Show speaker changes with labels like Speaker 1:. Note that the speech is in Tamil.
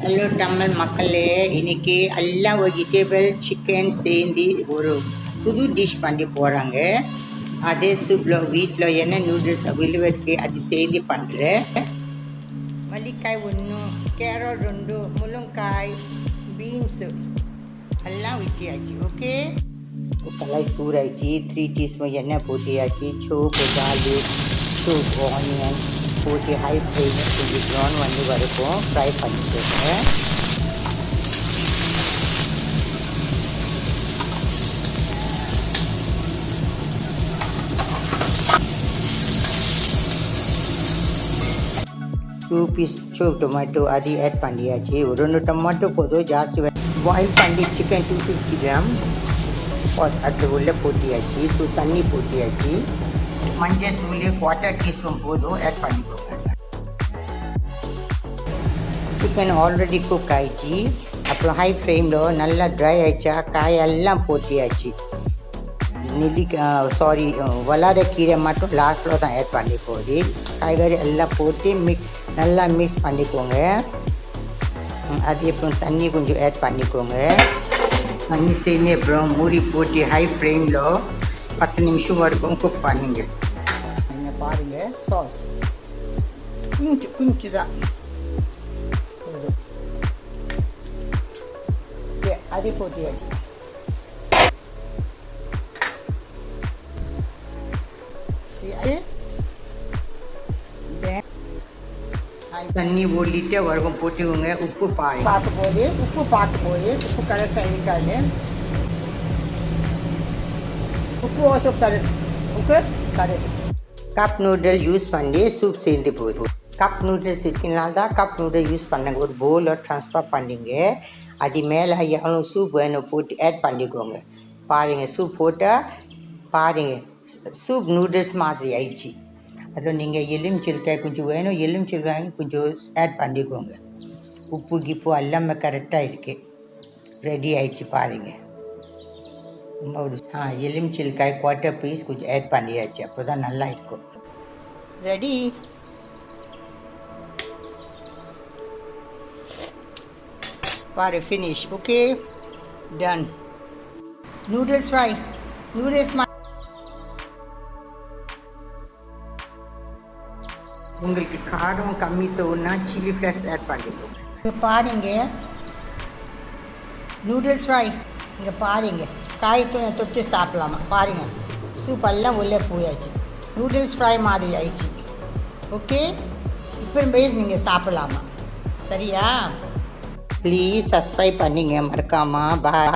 Speaker 1: ஹலோ தமிழ் மக்களே, இன்னைக்கு எல்லாம் வெஜிடபிள் சிக்கன் சேர்ந்து ஒரு புது டிஷ் பண்ணி போகிறாங்க. அதே சூப்பில் வீட்டில் என்ன நூடுல்ஸ் அவைலபிள் இருக்குது அது சேர்ந்து பண்ணுறேன். மல்லிக்காய் ஒன்று, கேரட் 2, முள்ளங்காய், பீன்ஸு எல்லாம் வச்சியாச்சு. ஓகே, கலாய் சூடாயிடுச்சு. 3 டீஸ்பூன் எண்ணெய் போட்டியாச்சு. சோப்பு, கார்லிக், சோப், ஆனியன் போட்டு ஹை ஃப்ளேமில் கொஞ்சம் ப்ரௌன் வந்து வரைக்கும் ஃப்ரை பண்ணிக்கோங்க. டூ பீஸ் சோப் டொமேட்டோ அது ஆட் பண்ணியாச்சு. ஒரு 2 டொமேட்டோ போதும், ஜாஸ்தி பாயில் பண்ணி சிக்கன் 250 கிராம் அது உள்ளே போட்டியாச்சு. தண்ணி போட்டியாச்சு. மஞ்சள் தூள் 1/4 டீஸ்பூன் போதும் ஆட் பண்ணிக்கோங்க. சிக்கன் ஆல்ரெடி குக் ஆயிடுச்சு. அப்புறம் ஹை ஃப்ளேமில் நல்லா ட்ரை ஆயிடுச்சா, காயெல்லாம் போட்டியாச்சு. வளர கீரை மட்டும் லாஸ்ட்டில் தான் ஆட் பண்ணி போகுது. காய்கறி எல்லாம் போட்டு நல்லா மிக்ஸ் பண்ணிக்கோங்க. அது அப்புறம் தண்ணி கொஞ்சம் ஆட் பண்ணிக்கோங்க. தண்ணி சேர்ந்து அப்புறம் மூடி போட்டு ஹை ஃப்ளேமில் 10 நிமிஷம் வரைக்கும் குக் பண்ணுங்க. நீங்கள் பாருங்கள், சாஸ் கொஞ்சம் தான் அதே போட்டியாச்சு. தண்ணி 1 லிட்டர் வரைக்கும் போட்டுக்கோங்க. உப்பு பார்க்க போது உப்பு கரெக்டாக இருக்காது. உப்பு Osho correct. Cup noodle use பண்ணி சூப் சேர்ந்து போகுது. கப் நூடுல்ஸ் இருக்கனால தான் கப் நூடுல் யூஸ் பண்ணாங்க. ஒரு பவுலில் ட்ரான்ஸ்ஃபர் பண்ணிங்க. அது மேலே எவ்வளோ சூப் வேணும் போட்டு ஆட் பண்ணிக்கோங்க. பாருங்கள், சூப் போட்டால் பாருங்கள், சூப் நூடுல்ஸ் மாதிரி ஆயிடுச்சு. அதுவும் நீங்கள் எலுமிச்சைக்காய் கொஞ்சம் வேணும், எலுமிச்சைக்காய் கொஞ்சம் ஆட் பண்ணிக்கோங்க. உப்பு கிப்பு எல்லாமே கரெக்டாக இருக்குது. ரெடி ஆயிடுச்சு பாருங்கள். எலுமிச்சைக்காய் 1/4 பீஸ் கொஞ்சம் ஆட் பண்ணியாச்சு. அப்போ தான் நல்லா இருக்கும். ரெடி. பாரு, finish. Okay, done. Noodles fry. உங்களுக்கு காரம் கம்மி தோணுனா சில்லி ஃப்ளேக்ஸ் ஆட் பண்ணிக்கோங்க. இங்கே பாருங்க, நூடுல்ஸ் ஃப்ரை. இங்கே பாருங்க, காய்க்கு தொட்டு சாப்பிடலாமா? பாருங்கள், சூப் எல்லாம் உள்ளே போயாச்சு. நூடுல்ஸ் ஃப்ரை மாதிரி ஆயிடுச்சு. ஓகே, இப்போ பேஸ் நீங்கள் சாப்பிடலாமா? சரியா? ப்ளீஸ் சப்ஸ்கிரைப் பண்ணிங்க மறக்காமல். பாய்.